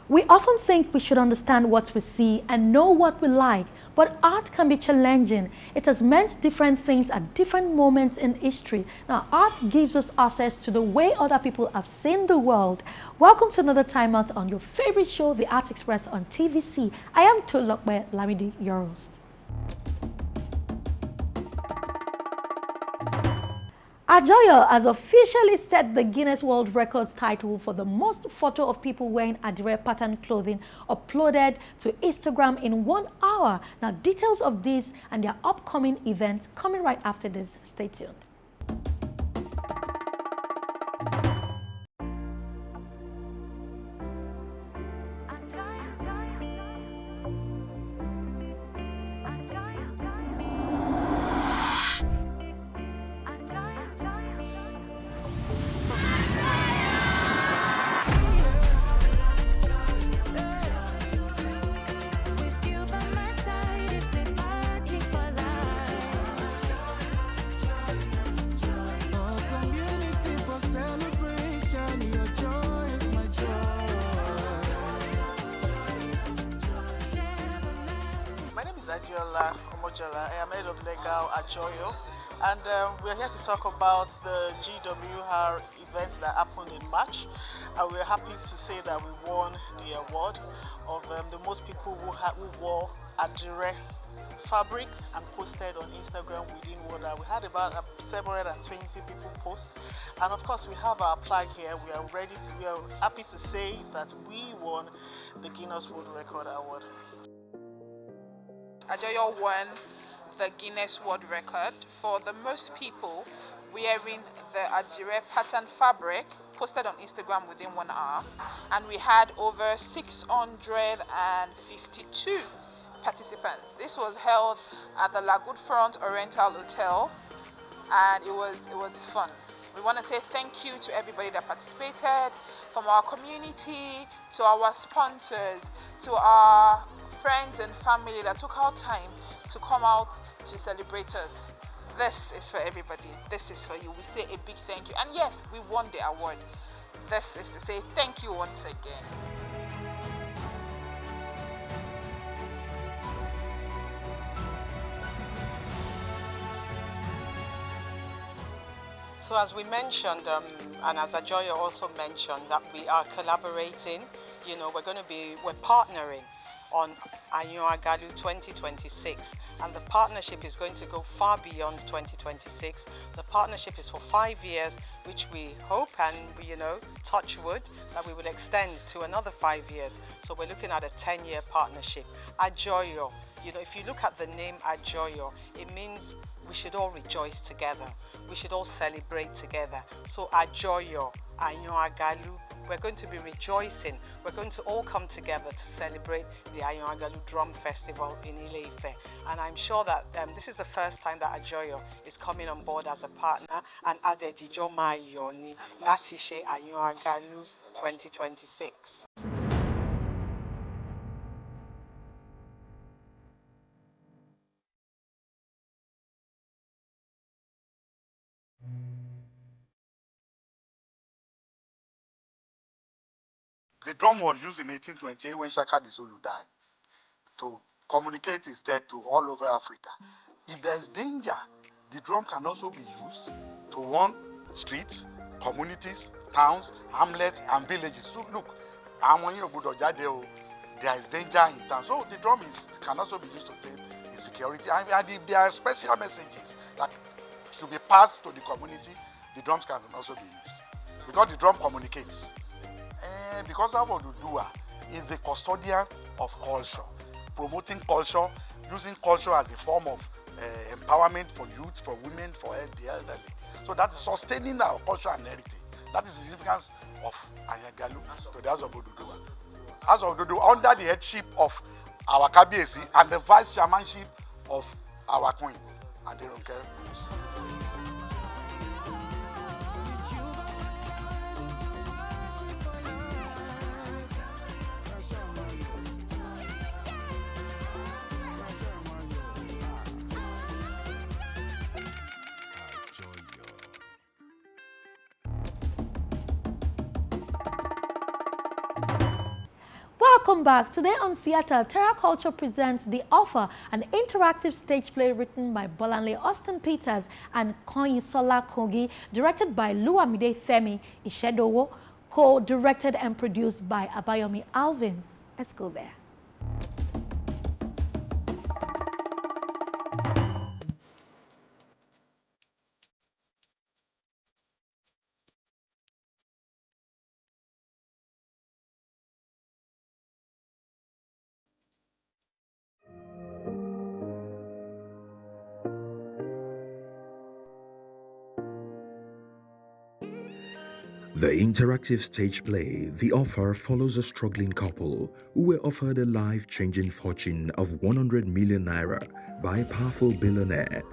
We often think we should understand what we see and know what we like, but art can be challenging. It has meant different things at different moments in history. Now, art gives us access to the way other people have seen the world. Welcome to another time out on your favorite show, The Art Express on TVC. I am Tolokwe Lamidi, your host. Ajoyo has officially set the Guinness World Records title for the most photo of people wearing Adire pattern clothing uploaded to Instagram in 1 hour. Now, details of this and their upcoming events coming right after this. Stay tuned. I am head of legal at Joyo, and we're here to talk about the GWR events that happened in March, and we're happy to say that we won the award of the most people who wore Adire fabric and posted on Instagram within 1 hour. We had about 720 people post, and of course we have our plaque here. We are happy to say that we won the Guinness World Record Award. Ajoyo won the Guinness World Record for the most people wearing the Adire pattern fabric posted on Instagram within 1 hour, and we had over 652 participants. This was held at the Lagoon Front Oriental Hotel, and it was fun. We want to say thank you to everybody that participated, from our community to our sponsors to our friends and family that took our time to come out to celebrate us. This is for everybody. This is for you. We say a big thank you. And yes, we won the award. This is to say thank you once again. So as we mentioned, and as Ajoyo also mentioned, that we are collaborating, we're partnering on Agalu 2026, and the partnership is going to go far beyond 2026. The partnership is for 5 years, which we hope and touch wood that we will extend to another 5 years. So we're looking at a 10-year partnership. Ajoyo, if you look at the name Ajoyo, it means we should all rejoice together. We should all celebrate together. So Ajoyo, Agalu, we're going to be rejoicing. We're going to all come together to celebrate the Agalu Drum Festival in Ile-Ife. And I'm sure that this is the first time that Ajoyo is coming on board as a partner. And Adedijo Mayoni, Latishe Agalu 2026. The drum was used in 1828 when Shaka the Zulu died to communicate his death to all over Africa. If there's danger, the drum can also be used to warn streets, communities, towns, hamlets, and villages. So look, there is danger in town. So the drum can also be used to take insecurity. And if there are special messages that should be passed to the community, the drums can also be used. Because the drum communicates. Because Dudua is a custodian of culture, promoting culture, using culture as a form of empowerment for youth, for women, for the elderly. So that is sustaining our culture and heritage. That is the significance of Anyagalu to the House of Dudua. House of Dudua under the headship of our Kabiesi and the vice chairmanship of our Queen, and they don't care. Welcome back. Today on Theatre, Terra Culture presents The Offer, an interactive stage play written by Bolanle Austin Peters and Koyisola Kogi, directed by Luamide Femi Ishedowo, co-directed and produced by Abayomi Alvin. Let's go there. The interactive stage play, The Offer, follows a struggling couple who were offered a life-changing fortune of 100 million naira by a powerful billionaire.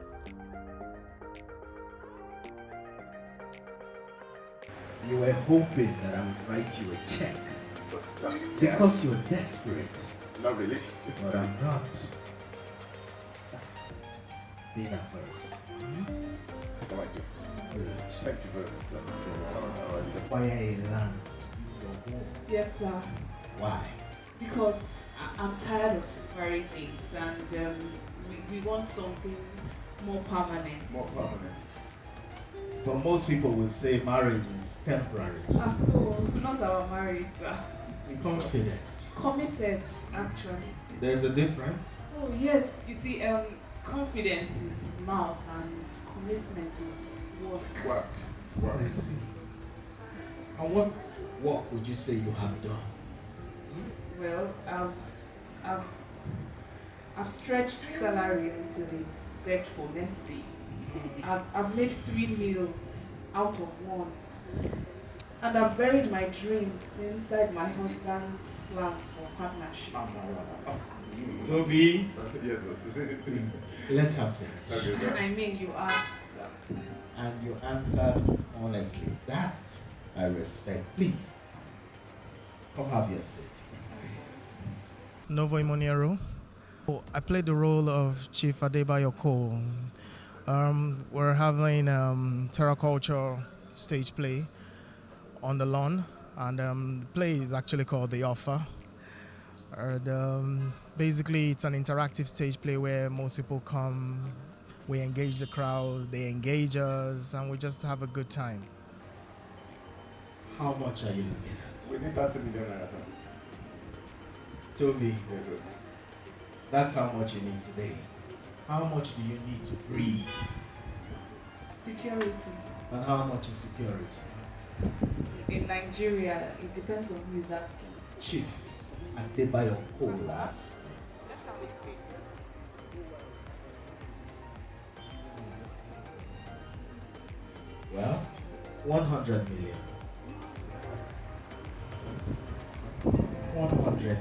You were hoping that I would write you a check because you're desperate. Not really. But I'm not. Dinner first. How about you? Thank you very much, sir. Why a land in your home? Yes, sir. Why? Because I'm tired of temporary things, and we want something more permanent. More permanent. But most people will say marriage is temporary. Oh, not our marriage, sir. Confident. Committed, actually. There's a difference. Oh, yes. You see, confidence is mouth, and commitment is work. Work. I see. And what work would you say you have done? Well, I've stretched salary until it's begged for mercy. I've made 3 meals out of 1. And I've buried my dreams inside my husband's plans for partnership. Toby, Yes, boss. please, let her finish. Okay, sir. I mean, you asked, sir. And you answered honestly. That I respect. Please, come have your seat. Novo Imoniero. I played the role of Chief Adebayo Cole. We're having Terra Culture stage play on the lawn, and the play is actually called The Offer. And basically, it's an interactive stage play where most people come, we engage the crowd, they engage us, and we just have a good time. How much are you looking at? We need 30 million naira, sir. Toby, Yes, sir. that's how much you need today. How much do you need to breathe? Security. And how much is security? In Nigeria, it depends on who is asking. Chief Adebayo Cole asks. Well, 100 million. 100 million.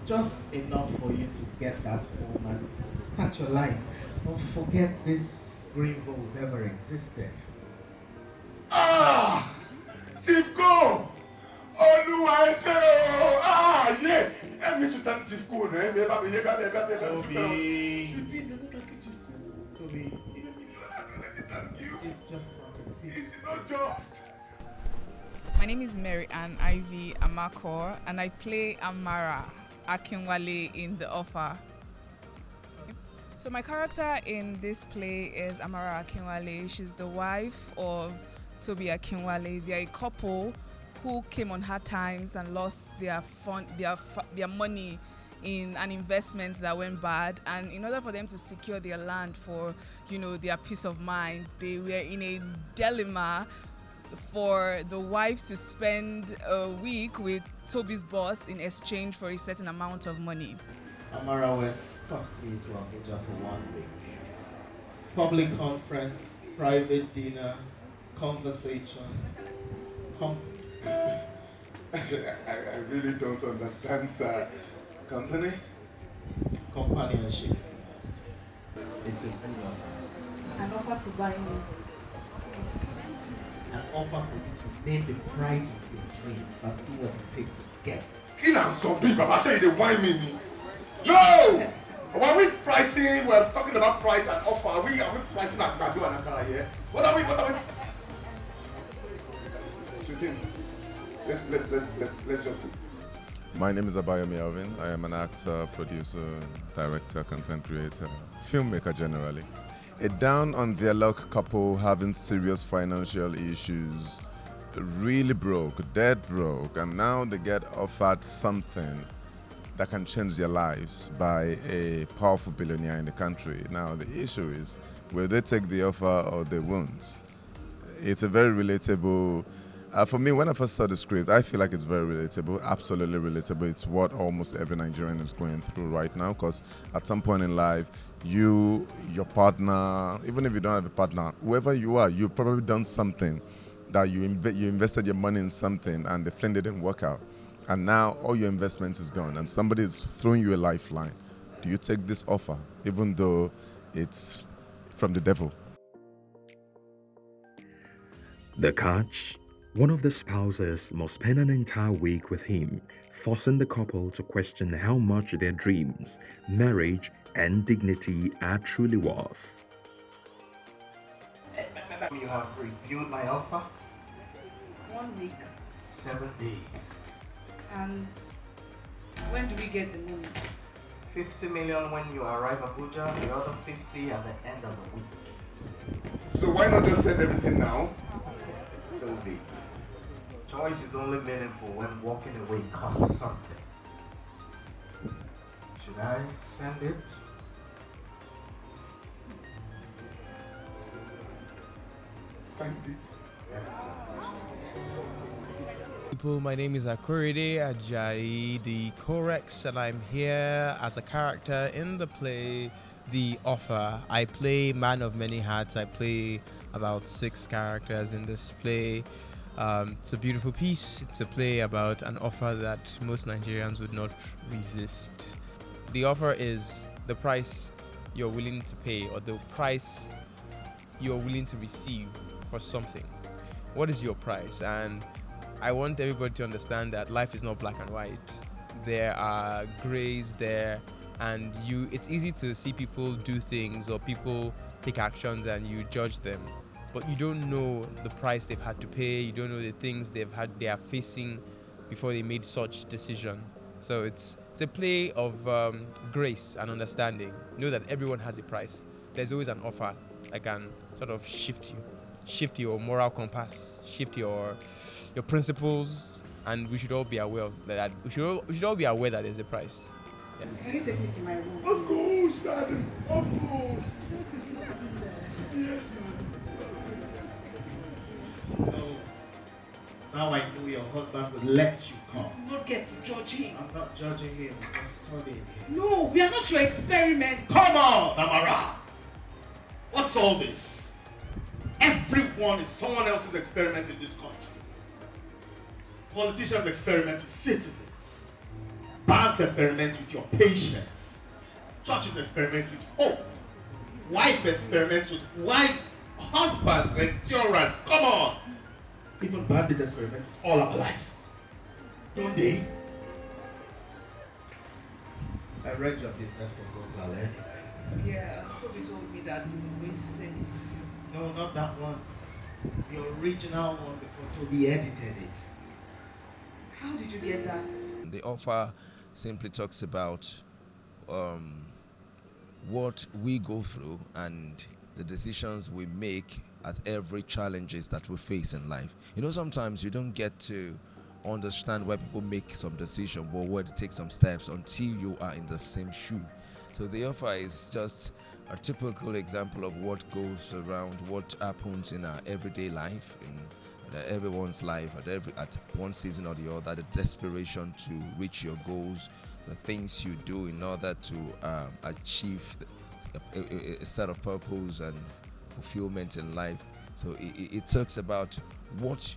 Just enough for you to get that home and start your life. Don't forget this green vault ever existed. Ah! Chief Go! Olúwa ẹ ṣé o! Ah, yeah! Help me to thank Chief Go. Toby. Sweetie, let me thank you, Chief Go. Toby, Let me thank you. it's just one piece. It's not just. My name is Mary Ann Ivy Amakor, and I play Amara Akinwale in The Offer. So my character in this play is Amara Akinwale. She's the wife of Toby Akinwale. They are a couple who came on hard times and lost their money in an investment that went bad, and in order for them to secure their land for their peace of mind, they were in a dilemma for the wife to spend a week with Toby's boss in exchange for a certain amount of money. Amara was company to Abuja for 1 week. Public conference, private dinner, conversations. I really don't understand, sir. Company? Companionship, if you must. It's a good offer. An offer to buy me. An offer for you to name the price of your dreams and do what it takes to get it. In and some big Baba say they whine me. No! When we pricing, we're talking about price and offer. Are we pricing at Badu and Akara here? What are we? Sweetie, let's just go. My name is Abayomi Alvin. I am an actor, producer, director, content creator, filmmaker generally. A down on their luck couple having serious financial issues, really broke, dead broke, and now they get offered something that can change their lives by a powerful billionaire in the country. Now the issue is, will they take the offer or they won't? It's a very relatable. For me, when I first saw the script, I feel like it's very relatable, absolutely relatable. It's what almost every Nigerian is going through right now, because at some point in life, you, your partner, even if you don't have a partner, whoever you are, you've probably done something that you invested your money in something and the thing didn't work out. And now all your investment is gone and somebody is throwing you a lifeline. Do you take this offer, even though it's from the devil? The catch? One of the spouses must spend an entire week with him, forcing the couple to question how much their dreams, marriage, and dignity are truly worth. You have reviewed my offer? 1 week. 7 days. And when do we get the money? 50 million when you arrive Abuja, the other 50 at the end of the week. So why not just send everything now? Toby, choice is only meaningful when walking away costs something. Should I send it? Send it. Excellent. People, my name is Akorede Ajayi, the Corex, and I'm here as a character in the play The Offer. I play man of many hats. I play about 6 characters in this play. It's a beautiful piece. It's a play about an offer that most Nigerians would not resist. The offer is the price you're willing to pay, or the price you're willing to receive for something. What is your price? And I want everybody to understand that life is not black and white. There are grays there, and it's easy to see people do things or people take actions and you judge them, but you don't know the price they've had to pay. You don't know the things they are facing before they made such decision. So it's a play of grace and understanding. Know that everyone has a price. There's always an offer that can sort of shift your moral compass, shift your principles, and we should all be aware of that. We should all be aware that there's a price. Yeah. Can you take me to my room? Of course, madam. Of course. Yes, madam. No. Now I know your husband will let you come. Do not get to judge him. I'm not judging him, I'm just studying him. No, we are not your experiment. Come on, Amara! What's all this? Everyone is someone else's experiment in this country. Politicians experiment with citizens. Banks experiment with your patience. Churches experiment with hope. Wife experiments with wives, husbands, endurance. Come on! Even bandits experiment with all our lives. Don't they? I read your business proposal anyway. Yeah, Toby told me that he was going to send it to you. No, not that one. The original one before Toby edited it. How did you get that? The offer simply talks about what we go through and the decisions we make at every challenges that we face in life. You know, sometimes you don't get to understand why people make some decision or where to take some steps until you are in the same shoe. So the offer is just a typical example of what goes around, what happens in our everyday life, in everyone's life, at one season or the other, the desperation to reach your goals, the things you do in order to achieve a set of purpose and fulfillment in life. So it talks about what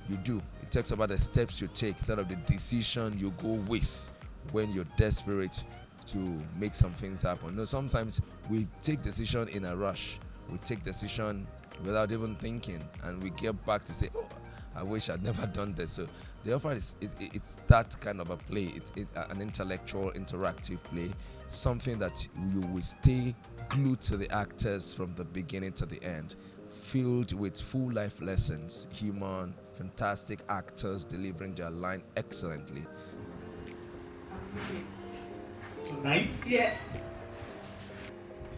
you do. It talks about the steps you take instead of the decision you go with when you're desperate to make some things happen. No, sometimes we take decision in a rush. We take decision without even thinking, and we get back to say, oh, I wish I'd never done this. So the offer is it's that kind of a play. It's an intellectual, interactive play, something that you will stay glued to the actors from the beginning to the end, filled with full life lessons, human, fantastic actors delivering their line excellently. Tonight? Yes.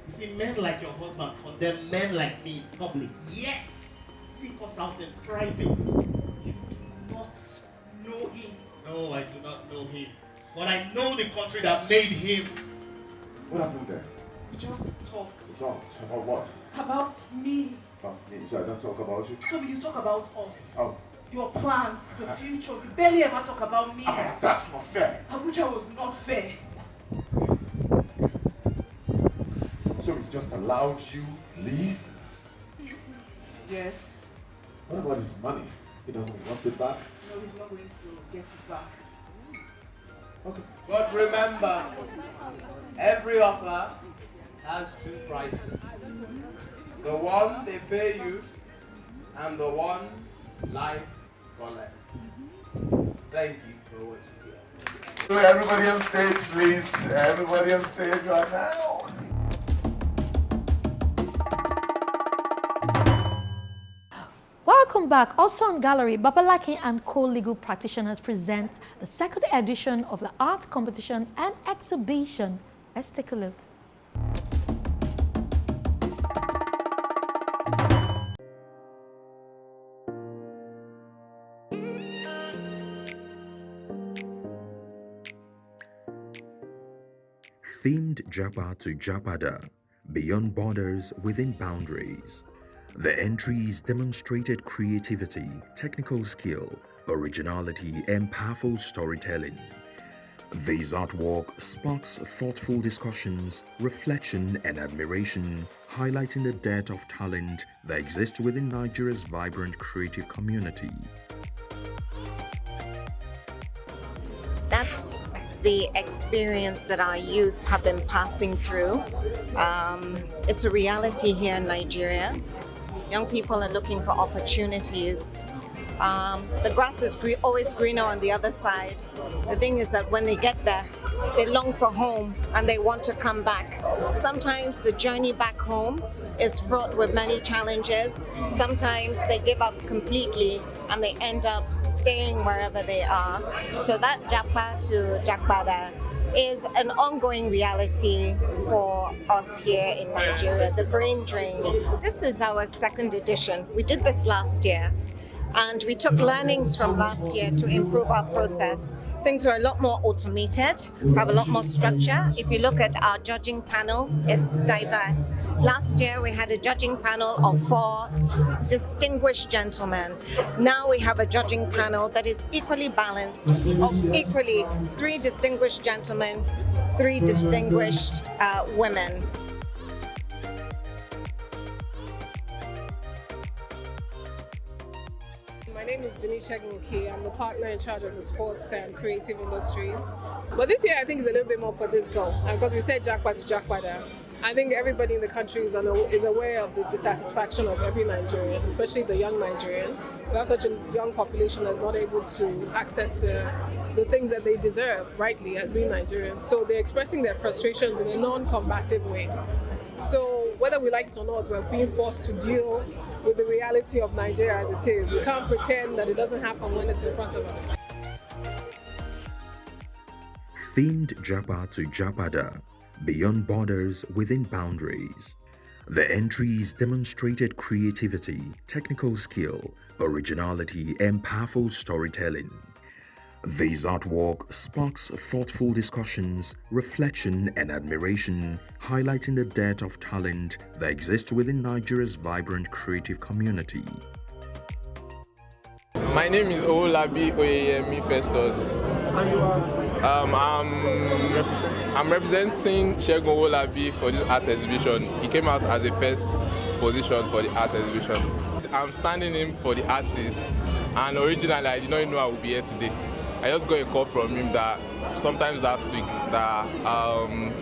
You see, men like your husband condemn men like me in public, yet seek us out in private. You do not know him. No, I do not know him. But I know the country that made him. What happened there? We just talked. Talked about what? About me. About me. So I don't talk about you? Toby, you talk about us. Oh. Your plans, the future. You barely ever talk about me. That's not fair. Abuja was not fair. So he just allowed you leave? Yes. What about his money? He doesn't want it back? No, he's not going to get it back. Okay. But remember, every offer has two prices. The one they pay you and the one life collect. Thank you for watching here. So everybody on stage, please. Everybody on stage right now. Welcome back. Also on gallery, Babalaki and co-legal practitioners present the second edition of the art competition and exhibition. Let's take a look. Themed Japa to Japada, beyond borders, within boundaries. The entries demonstrated creativity, technical skill, originality, and powerful storytelling. This artwork sparks thoughtful discussions, reflection, and admiration, highlighting the depth of talent that exists within Nigeria's vibrant creative community. That's the experience that our youth have been passing through. It's a reality here in Nigeria. Young people are looking for opportunities. The grass is always greener on the other side. The thing is that when they get there, they long for home and they want to come back. Sometimes the journey back home is fraught with many challenges. Sometimes they give up completely and they end up staying wherever they are. So that Japa to Japada is an ongoing reality for us here in Nigeria, the brain drain. This is our second edition. We did this last year. And we took learnings from last year to improve our process. Things are a lot more automated, have a lot more structure. If you look at our judging panel, it's diverse. Last year we had a judging panel of 4 distinguished gentlemen. Now we have a judging panel that is equally balanced, of equally 3 distinguished gentlemen, 3 distinguished women. My name is Denise Shagunki. I'm the partner in charge of the sports and creative industries. But this year I think is a little bit more political because we said Japa to Japada. I think everybody in the country is aware of the dissatisfaction of every Nigerian, especially the young Nigerian. We have such a young population that's not able to access the things that they deserve, rightly, as being Nigerians. So they're expressing their frustrations in a non-combative way. So whether we like it or not, we're being forced to deal with the reality of Nigeria as it is. We can't pretend that it doesn't happen when it's in front of us. Themed Japa to Japada, beyond borders, within boundaries. The entries demonstrated creativity, technical skill, originality, and powerful storytelling. This artwork sparks thoughtful discussions, reflection, and admiration, highlighting the depth of talent that exists within Nigeria's vibrant creative community. My name is Olabi Oyemi Festus. I'm representing Shegun Olabi for this art exhibition. He came out as the first position for the art exhibition. I'm standing in for the artist, and originally I did not know I would be here today. I just got a call from him that sometimes last week that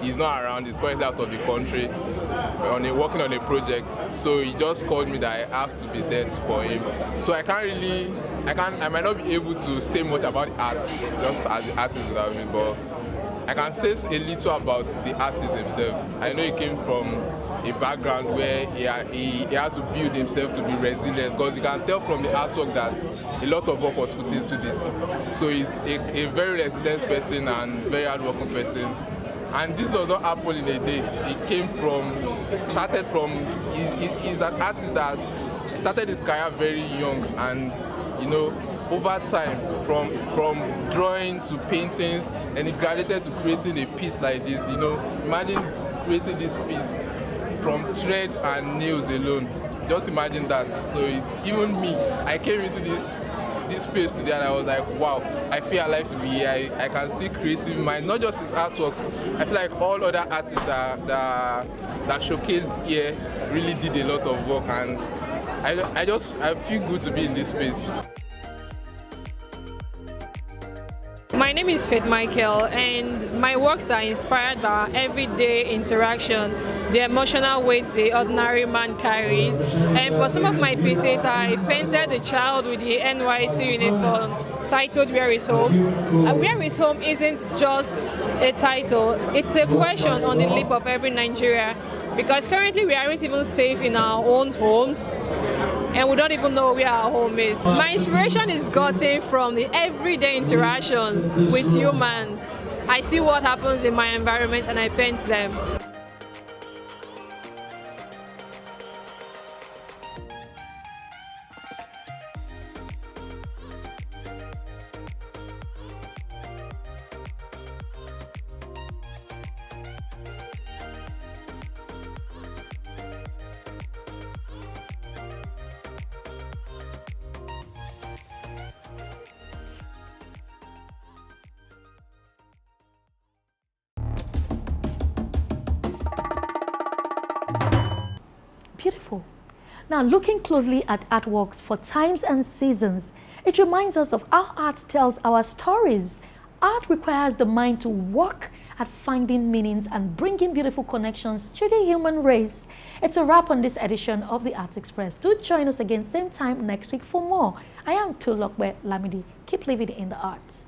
he's not around, he's currently out of the country working on a project. So he just called me that I have to be there for him. So I might not be able to say much about the art, just as the artist would have been, but I can say a little about the artist himself. I know he came from a background where he had to build himself to be resilient, because you can tell from the artwork that a lot of work was put into this. So he's a very resilient person and very hardworking person. And this does not happen in a day. He's an artist that started his career very young, and over time, from drawing to paintings, and he graduated to creating a piece like this. Imagine creating this piece from thread and nails alone. Just imagine that. So even me, I came into this space today and I was like, wow, I feel alive to be here. I can see creative mind, not just his artworks. I feel like all other artists that showcased here really did a lot of work, and I feel good to be in this space. My name is Faith Michael, and my works are inspired by everyday interaction, the emotional weight the ordinary man carries. And for some of my pieces, I painted the child with the NYC uniform titled Where is Home? Where is Home isn't just a title, it's a question on the lip of every Nigerian, because currently we aren't even safe in our own homes, and we don't even know where our home is. My inspiration is gotten from the everyday interactions with humans. I see what happens in my environment and I paint them. Beautiful. Now, looking closely at artworks for times and seasons, it reminds us of how art tells our stories. Art requires the mind to work at finding meanings and bringing beautiful connections to the human race. It's a wrap on this edition of the Arts Express. Do join us again same time next week for more. I am Tulokwe Lamidi. Keep living in the arts.